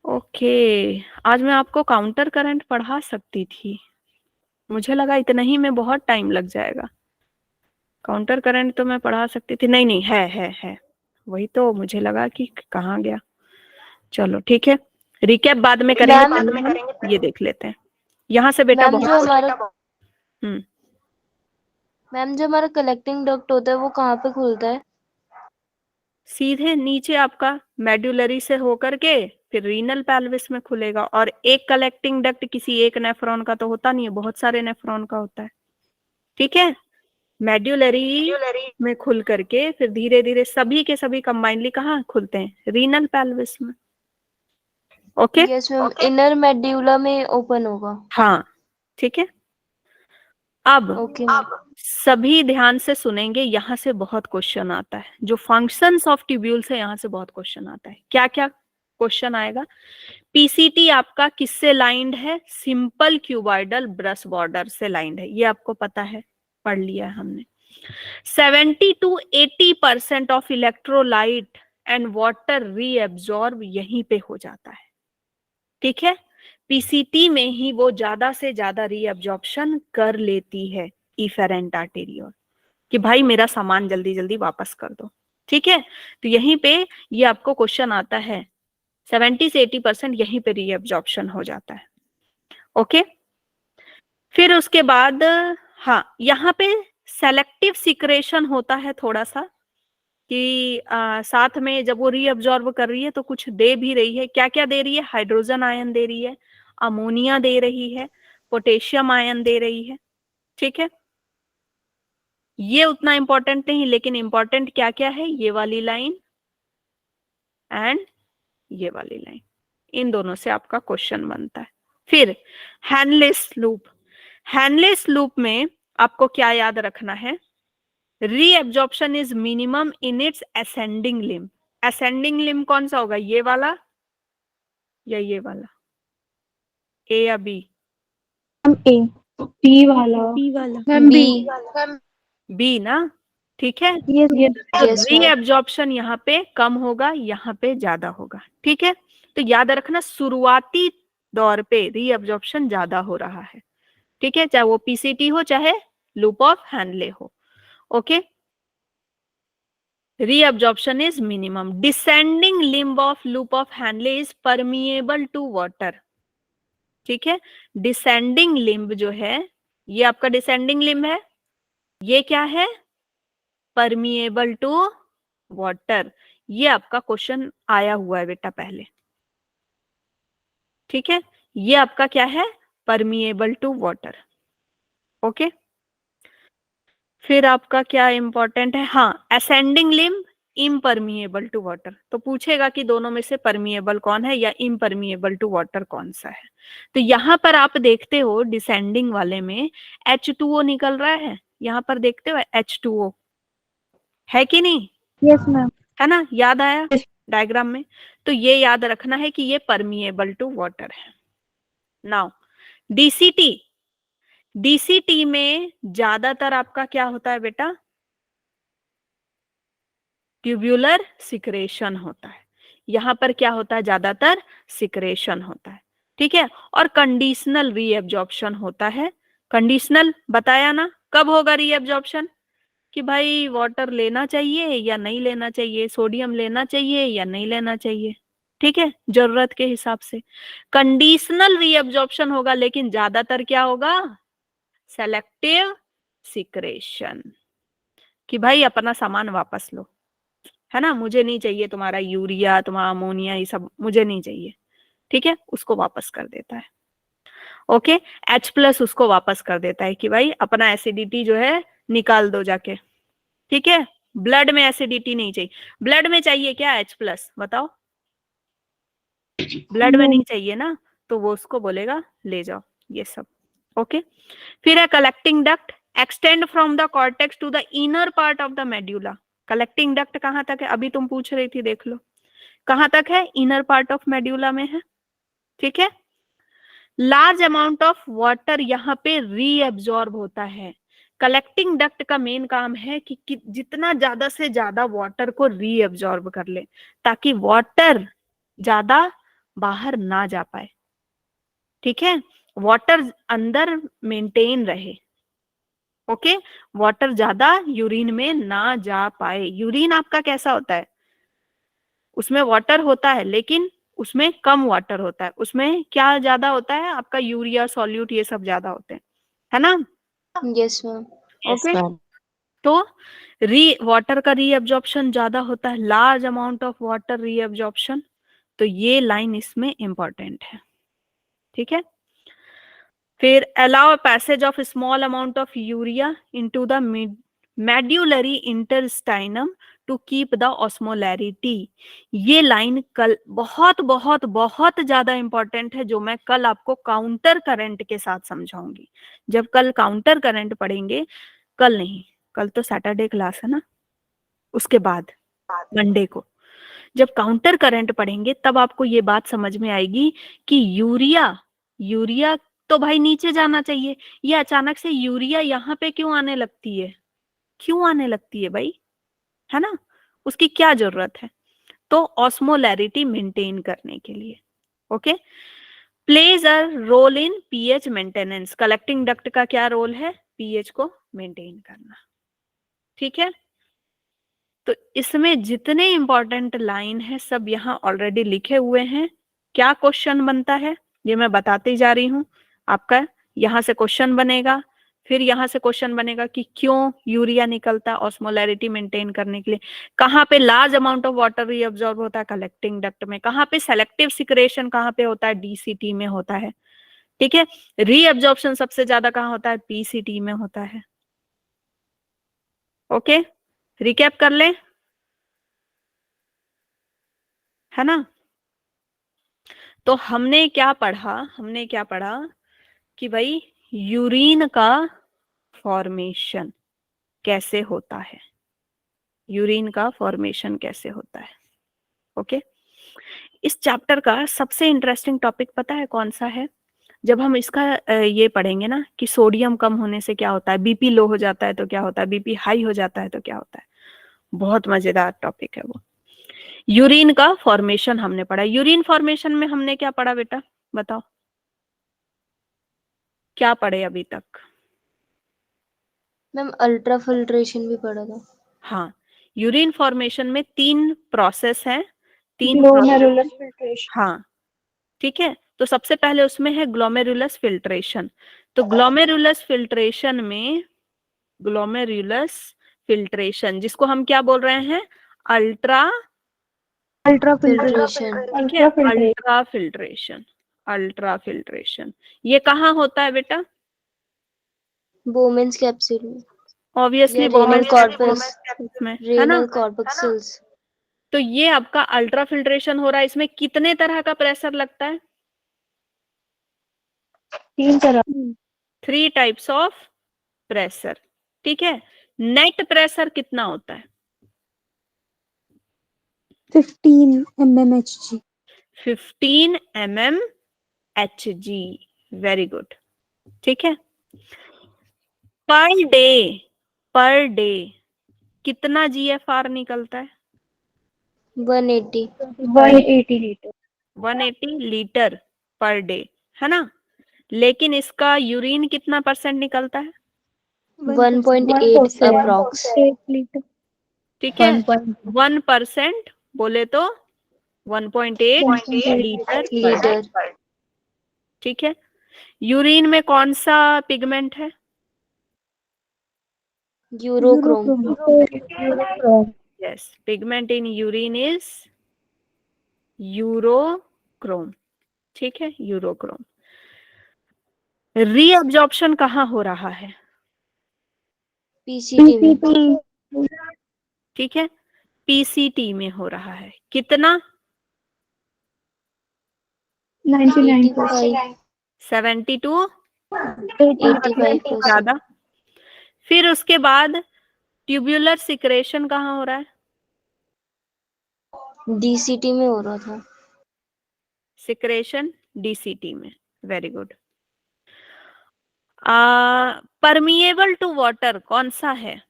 ओके, आज मैं आपको काउंटर करंट पढ़ा सकती थी, मुझे लगा इतना ही में बहुत टाइम लग जाएगा। काउंटर करंट तो मैं पढ़ा सकती थी, नहीं नहीं है, वही तो मुझे लगा कि कहाँ गया। चलो ठीक है, रिकैप बाद में करेंगे, मैम पहले हम ये देख लेते हैं। यहाँ से बेटा मैम जो बहुत हमारा हम्म मैम जो हमारा कलेक्टिंग डक्ट होता है वो कहाँ पे खुलता है? सीधे नीचे आपका मेड्यूलरी से होकर के फिर रीनल पेल्विस में खुलेगा। और एक कलेक्टिंग डक्ट किसी एक नेफ्रॉन का तो होता नहीं है, बहुत सारे नेफ्रॉन का होता है। ठीक है, मेड्यूलरी में खुल करके फिर धीरे धीरे सभी के सभी कंबाइनली कहाँ खुलते हैं? रीनल पेल्विस में। Okay, yes ma'am, inner medulla में ओपन होगा। हाँ ठीक है। अब ओके मैम। सभी ध्यान से सुनेंगे, यहां से बहुत क्वेश्चन आता है। जो फंक्शंस ऑफ ट्यूब्यूल्स है यहां से बहुत क्वेश्चन आता है। क्या क्या क्वेश्चन आएगा? पीसीटी आपका किससे लाइंड है? सिंपल क्यूबॉइडल ब्रश बॉर्डर से लाइंड है, ये आपको पता है, पढ़ लिया है हमने। 70 to 80% of electrolyte and water reabsorb यहीं पे हो जाता है। ठीक है, पीसीटी में ही वो ज्यादा से ज्यादा रीअब्जॉर्प्शन कर लेती है इफेरेंट आर्टेरियोल, कि भाई मेरा सामान जल्दी जल्दी वापस कर दो। ठीक है, तो यहीं पे ये आपको क्वेश्चन आता है, 70 से 80% यहीं पे रीअब्जॉर्प्शन हो जाता है। ओके, फिर उसके बाद हाँ, यहाँ पे सेलेक्टिव सिक्रेशन होता है थोड़ा सा, कि साथ में जब वो रीअब्जॉर्ब कर रही है तो कुछ दे भी रही है। क्या क्या दे रही है? हाइड्रोजन आयन दे रही है, अमोनिया दे रही है, पोटेशियम आयन दे रही है। ठीक है, ये उतना इंपॉर्टेंट नहीं, लेकिन इंपॉर्टेंट क्या क्या है? ये वाली लाइन एंड ये वाली लाइन, इन दोनों से आपका क्वेश्चन बनता है। फिर हैनलेस लूप, हैनलेस लूप में आपको क्या याद रखना है? Reabsorption is minimum in its ascending limb. Ascending limb कौन सा होगा? ये वाला या ये वाला? ए या बी? मैम ए, बी वाला मैम बी। बी ना, ठीक है। यस यस तो यस मैम। रीएब्जॉर्प्शन यहाँ पे कम होगा, यहाँ पे ज्यादा होगा। ठीक है, तो याद रखना शुरुआती दौर पे रीएब्जॉर्प्शन ज्यादा हो रहा है। ठीक है, चाहे वो पीसीटी हो चाहे लूप ऑफ हैनले हो। Okay, reabsorption is minimum. Descending limb of loop of Henle is permeable to water. ठीक है, डिसेंडिंग लिम्ब जो है, ये आपका डिसेंडिंग लिम्ब है, ये क्या है? Permeable to water. ये आपका क्वेश्चन आया हुआ है बेटा पहले। ठीक है, ये आपका क्या है? Permeable to water. ओके, फिर आपका क्या इंपॉर्टेंट है? हाँ, ascending limb impermeable to water. तो पूछेगा कि दोनों में से परमिएबल कौन है या इम्परमिएबल टू वाटर कौन सा है। तो यहां पर आप देखते हो डिसेंडिंग वाले में H2O निकल रहा है, यहां पर देखते हो H2O है कि नहीं? Yes ma'am. है ना, याद आया डायग्राम में? तो ये याद रखना है कि ये परमिएबल टू वाटर है। नाउ डीसीटी, डीसीटी में ज्यादातर आपका क्या होता है बेटा? ट्यूब्यूलर सिक्रेशन होता है। यहां पर क्या होता है? ज्यादातर सिक्रेशन होता है। ठीक है, और कंडीशनल रीएब्जॉर्प्शन होता है। कंडीशनल बताया ना, कब होगा रीएब्जॉर्प्शन? कि भाई वाटर लेना चाहिए या नहीं लेना चाहिए, सोडियम लेना चाहिए या नहीं लेना चाहिए। ठीक है, जरूरत के हिसाब से कंडीशनल रीएब्जॉर्प्शन होगा, लेकिन ज्यादातर क्या होगा? सेलेक्टिव सिक्रेशन, कि भाई अपना सामान वापस लो, है ना, मुझे नहीं चाहिए तुम्हारा यूरिया, तुम्हारा अमोनिया, ये सब मुझे नहीं चाहिए। ठीक है, उसको वापस कर देता है। ओके, H+ उसको वापस कर देता है कि भाई अपना एसिडिटी जो है निकाल दो जाके। ठीक है, ब्लड में एसिडिटी नहीं चाहिए। ब्लड में चाहिए क्या? H+, बताओ। ब्लड में नहीं चाहिए ना, तो वो उसको बोलेगा ले जाओ ये सब। ओके, फिर है collecting duct, extend from the cortex to the inner part of the medulla. Collecting duct कहां तक है? अभी तुम पूछ रही थी, देख लो कहां तक है? इनर पार्ट ऑफ मेड्यूला में है। ठीक है, लार्ज अमाउंट ऑफ वाटर यहाँ पे रीएब्जॉर्ब होता है। कलेक्टिंग डक्ट का मेन काम है कि जितना ज्यादा से ज्यादा वाटर को रीअब्जॉर्ब कर ले, ताकि वाटर ज्यादा बाहर ना जा पाए। ठीक है, वाटर अंदर मेंटेन रहे। ओके, वाटर ज्यादा यूरिन में ना जा पाए। यूरिन आपका कैसा होता है, उसमें वाटर होता है लेकिन उसमें कम वाटर होता है। उसमें क्या ज्यादा होता है, आपका यूरिया सॉल्यूट ये सब ज्यादा होते हैं, है ना। Yes ma'am. ओके, तो वाटर का रीअब्जॉर्प्शन ज्यादा होता है, large amount of water reabsorption. तो ये लाइन इसमें इंपॉर्टेंट है। ठीक है, फिर allow passage of small amount of urea into the medullary interstitium to keep the osmolarity. ये लाइन कल बहुत बहुत बहुत ज्यादा इंपॉर्टेंट है, जो मैं कल आपको काउंटर करंट के साथ समझाऊंगी। जब कल काउंटर करंट पढ़ेंगे, कल नहीं, कल तो सैटरडे क्लास है ना, उसके बाद मंडे को जब काउंटर करंट पढ़ेंगे तब आपको ये बात समझ में आएगी कि यूरिया यूरिया तो भाई नीचे जाना चाहिए, ये अचानक से यूरिया यहाँ पे क्यों आने लगती है, क्यों आने लगती है भाई, है ना, उसकी क्या जरूरत है। तो ऑस्मोलैरिटी मेंटेन करने के लिए। Okay, plays a role in pH maintenance. Collecting duct का क्या रोल है, पीएच को मेंटेन करना। ठीक है, तो इसमें जितने इंपॉर्टेंट लाइन है सब यहाँ ऑलरेडी लिखे हुए हैं। क्या क्वेश्चन बनता है ये मैं बताती जा रही हूँ। आपका यहाँ से क्वेश्चन बनेगा, फिर यहाँ से क्वेश्चन बनेगा कि क्यों यूरिया निकलता है ऑस्मोलैरिटी मेंटेन करने के लिए, कहाँ पे large amount of water reabsorb होता है कलेक्टिंग डक्ट में, कहाँ पे सेलेक्टिव सिक्रेशन कहाँ पे होता है, डीसीटी में होता है। ठीक है, रीअब्जॉर्प्शन सबसे ज्यादा कहाँ होता है, पीसीटी में होता है। ओके, रिकैप कर ले, है ना। तो हमने क्या पढ़ा, हमने क्या पढ़ा कि भाई यूरिन का फॉर्मेशन कैसे होता है, यूरिन का फॉर्मेशन कैसे होता है। ओके, इस चैप्टर का सबसे इंटरेस्टिंग टॉपिक पता है कौन सा है, जब हम इसका ये पढ़ेंगे ना कि सोडियम कम होने से क्या होता है, बीपी लो हो जाता है तो क्या होता है, बीपी हाई हो जाता है तो क्या होता है। बहुत मजेदार टॉपिक है वो। यूरिन का फॉर्मेशन हमने पढ़ा। यूरिन फॉर्मेशन में हमने क्या पढ़ा बेटा, बताओ क्या पढ़े अभी तक। मैम अल्ट्रा फिल्ट्रेशन भी पढ़ा था। हाँ, यूरिन फॉर्मेशन में 3 प्रोसेस है, 3 ग्लोमेरुलस फिल्ट्रेशन। हाँ, ठीक है। तो सबसे पहले उसमें है ग्लोमेरुलस फिल्ट्रेशन। तो ग्लोमेरुलस फिल्ट्रेशन में, ग्लोमेरुलस फिल्ट्रेशन जिसको हम क्या बोल रहे हैं, अल्ट्रा अल्ट्रा फिल्ट्रेशन ठीक है, अल्ट्रा फिल्ट्रेशन, अल्ट्रा फिल्ट्रेशन ये कहाँ होता है बेटा, बोमेन्स कैप्सूल में ऑब्वियसली या रेनल कॉर्पस, में, है ना। रेनल कॉर्पक्सल्स। तो ये आपका अल्ट्रा फिल्ट्रेशन हो रहा है, इसमें कितने तरह का प्रेशर लगता है, 3 तरह। 3 टाइप्स ऑफ प्रेशर। ठीक है, नेट प्रेशर कितना होता है, 15 mmHg। 15 mmHg, very good. ठीक है, पर डे, पर डे कितना जीएफआर निकलता है, 180 180 लीटर। 180 लीटर पर डे, है ना। लेकिन इसका यूरिन कितना परसेंट निकलता है, 1.8 अप्रॉक्स। 8 लीटर। ठीक है, 1% बोले तो 1.8 लीटर पर डे। लीटर। ठीक है, यूरिन में कौन सा पिगमेंट है, urochrome. Yes, pigment in urine is urochrome. ठीक है, यूरोक्रोम। रीअब्जॉर्प्शन कहाँ हो रहा है, पीसीटी में ठीक है, पीसीटी में हो रहा है। कितना, 99%। 70 to 85%। ज्यादा। फिर उसके बाद ट्यूब्यूलर सिक्रेशन कहाँ हो रहा है, डीसीटी में हो रहा था। सिक्रेशन डीसीटी में, very good. Permeable to water कौन सा है?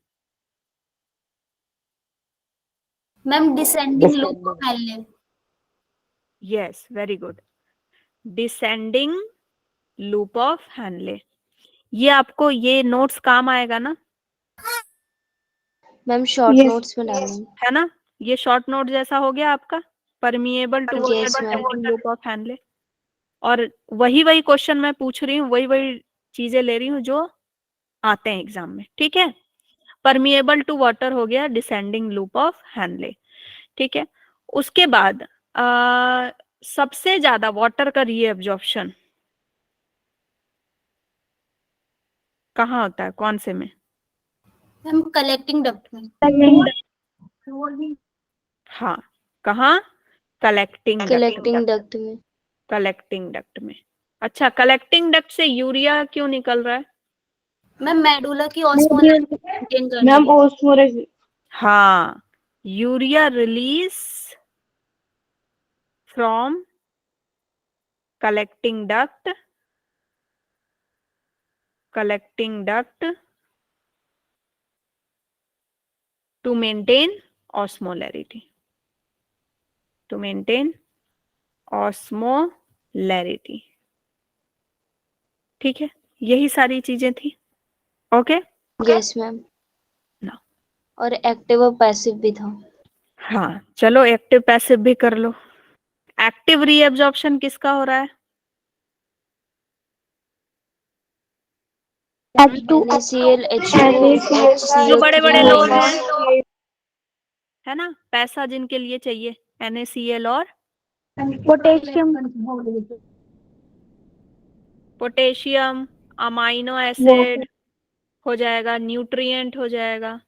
Ma'am descending loop Descending. Of Henle. Yes, very good. Descending loop of Henle. ये आपको ये नोट्स काम आएगा ना, मैम शॉर्ट Yes. नोट्स में डालूंगी। है ना? ये शॉर्ट नोट जैसा हो गया आपका, permeable to water Yes, ma'am. Descending loop of Henle. और वही वही क्वेश्चन मैं पूछ रही हूँ, वही वही चीजें ले रही हूँ जो आते हैं एग्जाम में, ठीक है? परमिएबल टू वाटर हो गया, डिसेंडिंग लूप ऑफ हैनले, ठीक है? उसके बाद सबसे ज्यादा वाटर का रीएब्जॉर्प्शन कहाँ होता है, कौन से में? मैम कलेक्टिंग डक्ट में। हाँ, कहाँ? कलेक्टिंग कलेक्टिंग डक्ट में। कलेक्टिंग डक्ट में। अच्छा, कलेक्टिंग डक्ट से यूरिया क्यों निकल रहा है? मैम मेडुला की ऑस्मोसिस मेंटेन करने मैम के लिए। ओस्मोरेज हाँ, urea release from collecting duct to maintain osmolarity, ठीक है? यही सारी चीजें थी। Okay, yes ma'am. ना और एक्टिव और पैसिव भी था। हाँ, चलो एक्टिव पैसिव भी कर लो। एक्टिव रीएब्जॉर्प्शन किसका हो रहा है? NaCl, H2O, जो बड़े बड़े लोग HCl3 हैं, है ना, पैसा जिनके लिए चाहिए, NaCl और पोटेशियम पोटेशियम, अमाइनो एसिड हो जाएगा, न्यूट्रिएंट हो जाएगा,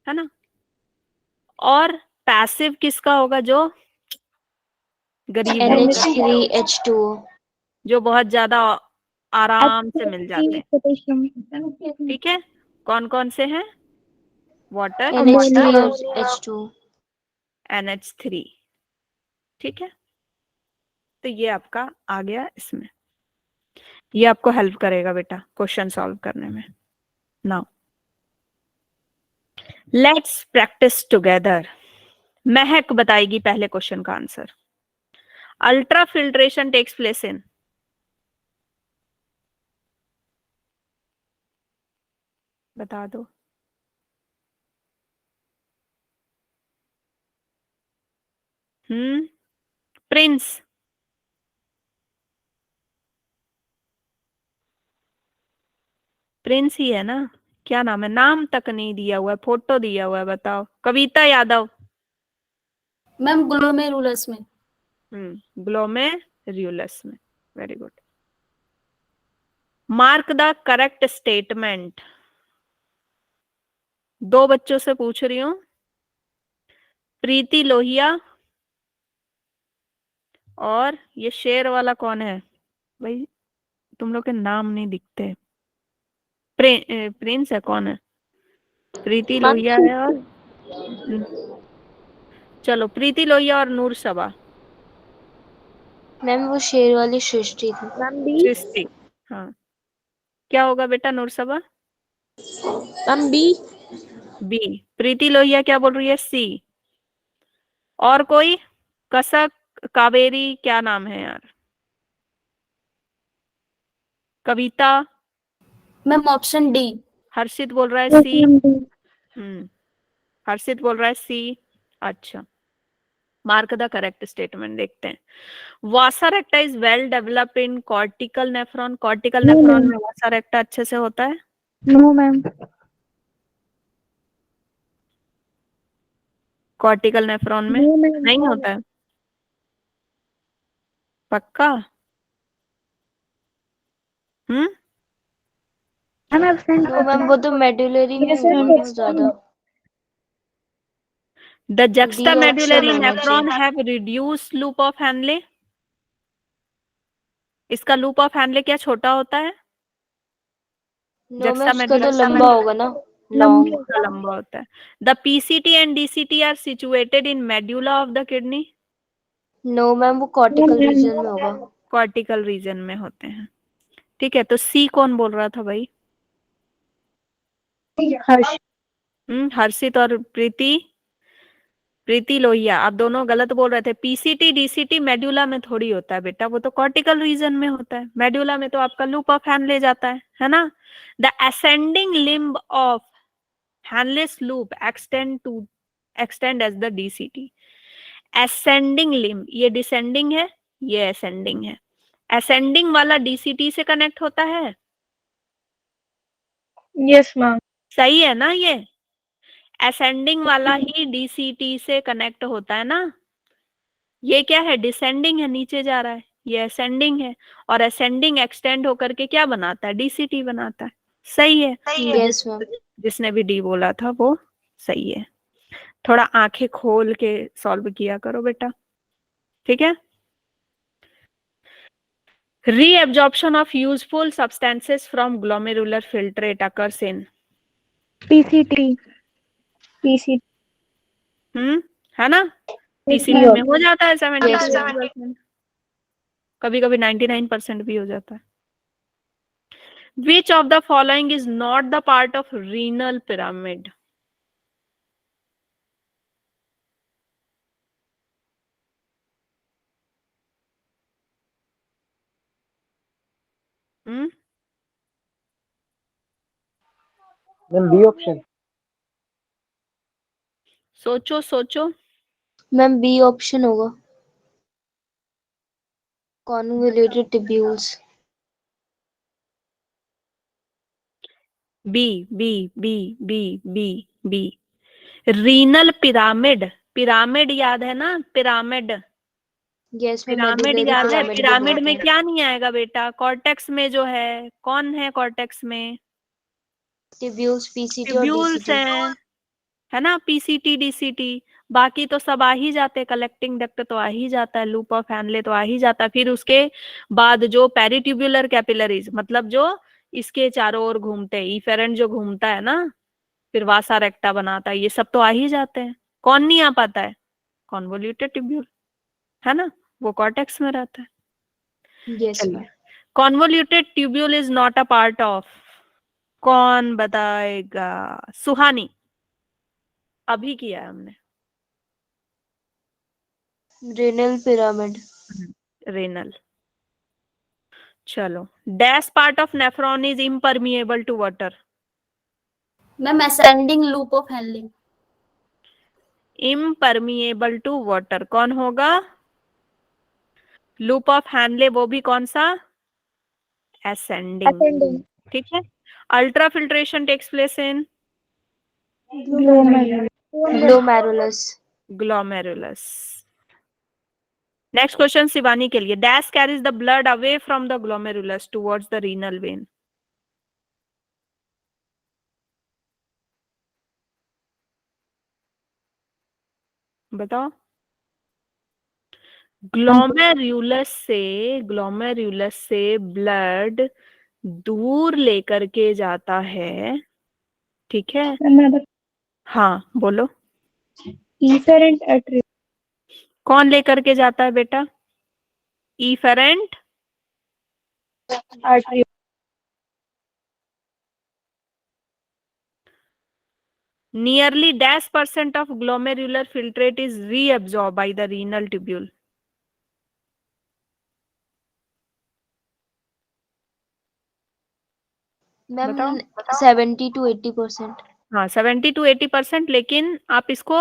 है ना? और पैसिव किसका होगा? जो गरीब लोग हैं, NH3H2O। जो बहुत ज्यादा आराम से मिल जाते हैं, पोटेशियम ठीक है? कौन कौन से हैं? वाटर, NH3 और H2O। NH3, ठीक है? तो ये आपका आ गया इसमें, ये आपको हेल्प करेगा बेटा क्वेश्चन सॉल्व करने में। Now let's practice together. Mahak बताएगी पहले क्वेश्चन का answer. Ultra filtration takes place in, बता दो। प्रिंस, प्रिंस ही है ना? क्या नाम है? नाम तक नहीं दिया हुआ है, फोटो दिया हुआ है, बताओ। कविता यादव। मैम ग्लोमेरुलस में। ग्लोमेरुलस में, very good. Mark the correct statement. दो बच्चों से पूछ रही हूँ, प्रीति लोहिया और ये शेर वाला कौन है भाई? तुम लोग के नाम नहीं दिखते। प्रिंस है, कौन है? प्रीति लोहिया है और चलो, प्रीति लोहिया और नूर सबा। मैम वो शेर वाली सृष्टि थी। सृष्टि, हाँ। क्या होगा बेटा नूर सबा? बी। प्रीति लोहिया क्या बोल रही है? सी। और कोई? कसक, कावेरी, क्या नाम है यार? कविता, मैम ऑप्शन डी। हर्षित बोल रहा है सी। हर्षित बोल रहा है सी। अच्छा, मार्क द करेक्ट स्टेटमेंट। देखते हैं। Vasa recta is well develop in cortical nephron. Cortical nephron में वासा रेक्टा अच्छे से होता है? नो मैम कॉर्टिकल नेफ्रॉन में नहीं होता है? पक्का? नो मैम वो तो मेडुलरी में होगा ना ज्यादा। द juxtamedullary होना nephron चाहिए। have reduced loop of Henle। इसका लूप ऑफ हैंडले क्या छोटा होता है? नो मैम उसका तो लंबा होगा ना, लॉन्ग। लंबा होता है। The PCT and DCT are situated in medulla of the kidney. No ma'am वो कॉर्टिकल रीजन में होगा। कॉर्टिकल रीजन में होते हैं, ठीक है, तो सी कौन बोल रहा था भाई? हर्ष। हर्षित और प्रीति, प्रीति लोहिया, आप दोनों गलत बोल रहे थे। पीसीटी डीसीटी मेड्यूला में थोड़ी होता है बेटा, वो तो कॉर्टिकल रीजन में होता है। मेड्यूला में तो आपका लूप ऑफ हैंड ले जाता है ना। The ascending limb of Henle's loop extend as the DCT. Ascending limb, ये डिसेंडिंग है, ये असेंडिंग है। असेंडिंग वाला डीसीटी से कनेक्ट होता है, यस मैम। सही है ना? ये असेंडिंग वाला ही डीसीटी से कनेक्ट होता है ना। ये क्या है? डिसेंडिंग है, नीचे जा रहा है। ये असेंडिंग है, और असेंडिंग एक्सटेंड होकर के क्या बनाता है? डीसीटी बनाता है। सही है। Yes ma'am. जिसने भी डी बोला था वो सही है। थोड़ा आंखें खोल के सॉल्व किया करो बेटा, ठीक है। Reabsorption of useful substances from glomerular filtrate occurs in PCT. PCT. है ना? पीसीटी में हो जाता है 70%, कभी कभी 99% भी हो जाता है। Which of the following is not the part of renal pyramid? Hmm ma'am B option. सोचो सोचो। मैम बी ऑप्शन होगा, convoluted tubules. B B B B B B renal pyramid, pyramid याद है ना? Pyramid, yes ma'am, pyramid medullary याद है? Pyramid भी pyramid बोलते में हैं। क्या नहीं आएगा बेटा? कॉर्टेक्स में जो है, कौन है कॉर्टेक्स में? ट्यूब्यूल्स, पीसीटी और ट्यूब्यूल्स डीसीटी। हैं, है ना? पीसीटी डीसीटी, बाकी तो सब आ ही जाते हैं। कलेक्टिंग डक्ट तो आ ही जाता है, लूप ऑफ हैनले तो आ ही जाता है। फिर उसके बाद जो पेरिट्यूब्युलर कैपिलरीज, मतलब जो इसके चारों ओर घूमते हैं, इफेरेंट जो घूमता है ना, फिर वासा रेक्टा बनाता है, ये सब तो आ ही जाते हैं। कौन नहीं आ पाता है? कॉन्वोल्यूटेड ट्यूब्यूल, है ना? वो कॉर्टेक्स में रहता है। यस चलिए, ma'am. Convoluted tubule is not a part of, कौन बताएगा? सुहानी, अभी किया है हमने। Renal pyramid. रेनल। चलो, dash part of nephron is impermeable to water. Ma'am ascending loop of हैंडलिंग। इम्परमिएबल टू वाटर कौन होगा? लूप ऑफ हैनले, वो भी कौन सा? Ascending, ascending. ठीक है। Ultra filtration takes place in glomerulus. Glomerulus. Next question Shivani के लिए। Dash carries the blood away from the glomerulus towards the renal vein. बताओ। ग्लोमेरुलस से ब्लड दूर लेकर के जाता है, ठीक है। हाँ बोलो। Efferent artery. कौन लेकर के जाता है बेटा? Efferent artery. nearly -% of glomerular filtrate is reabsorbed by the renal tubule. Ma'am बताओ। 70 to 80%। हाँ 70 to 80%, लेकिन आप इसको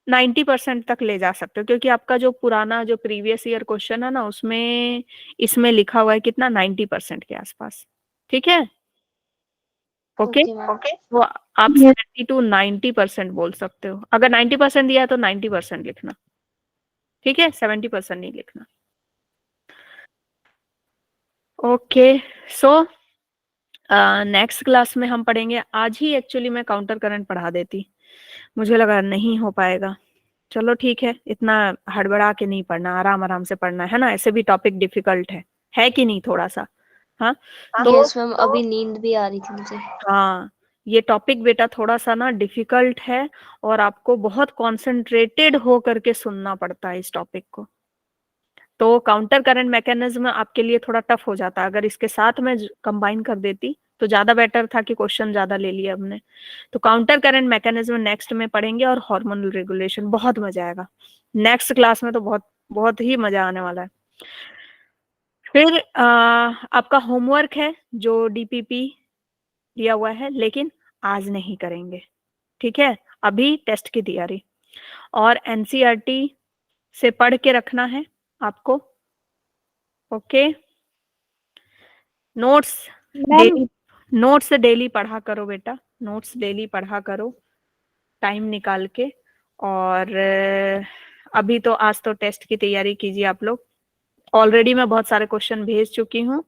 90% तक ले जा सकते हो, क्योंकि आपका जो पुराना जो प्रीवियस ईयर क्वेश्चन है ना, उसमें इसमें लिखा हुआ है कितना, 90% के आसपास, ठीक है। Okay okay. तो आप 70 to 90% बोल सकते हो। अगर 90% दिया है तो 90% लिखना, ठीक है, 70% नहीं लिखना। ओके, सो नेक्स्ट क्लास में हम पढ़ेंगे। आज ही एक्चुअली मैं काउंटर करंट पढ़ा देती, मुझे लगा नहीं हो पाएगा। चलो ठीक है, इतना हड़बड़ा के नहीं पढ़ना, आराम आराम से पढ़ना है ना। ऐसे भी टॉपिक डिफिकल्ट है कि नहीं थोड़ा सा? हाँ तो यस मैम, अभी नींद भी आ रही थी मुझे। हाँ, ये टॉपिक बेटा थोड़ा सा ना डिफिकल्ट है, और आपको बहुत कॉन्सेंट्रेटेड हो करके सुनना पड़ता है इस टॉपिक को। तो काउंटर करंट मैकेनिज्म आपके लिए थोड़ा टफ हो जाता। अगर इसके साथ में कंबाइन कर देती तो ज्यादा बेटर था कि क्वेश्चन ज्यादा ले लिया हमने। तो काउंटर करंट मैकेनिज्म नेक्स्ट में पढ़ेंगे, और हार्मोनल रेगुलेशन, बहुत मजा आएगा नेक्स्ट क्लास में, तो बहुत बहुत ही मजा आने वाला है। फिर आपका होमवर्क है जो डीपीपी दिया हुआ है, लेकिन आज नहीं करेंगे, ठीक है? अभी टेस्ट की तैयारी, और एनसीईआरटी से पढ़ के रखना है आपको। Okay, notes daily, notes daily पढ़ा करो बेटा, नोट्स डेली पढ़ा करो टाइम निकाल के। और अभी तो आज तो टेस्ट की तैयारी कीजिए आप लोग। ऑलरेडी मैं बहुत सारे क्वेश्चन भेज चुकी हूँ,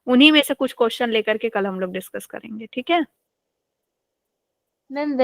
उन्हीं में से कुछ क्वेश्चन लेकर के कल हम लोग डिस्कस करेंगे, ठीक है? मैम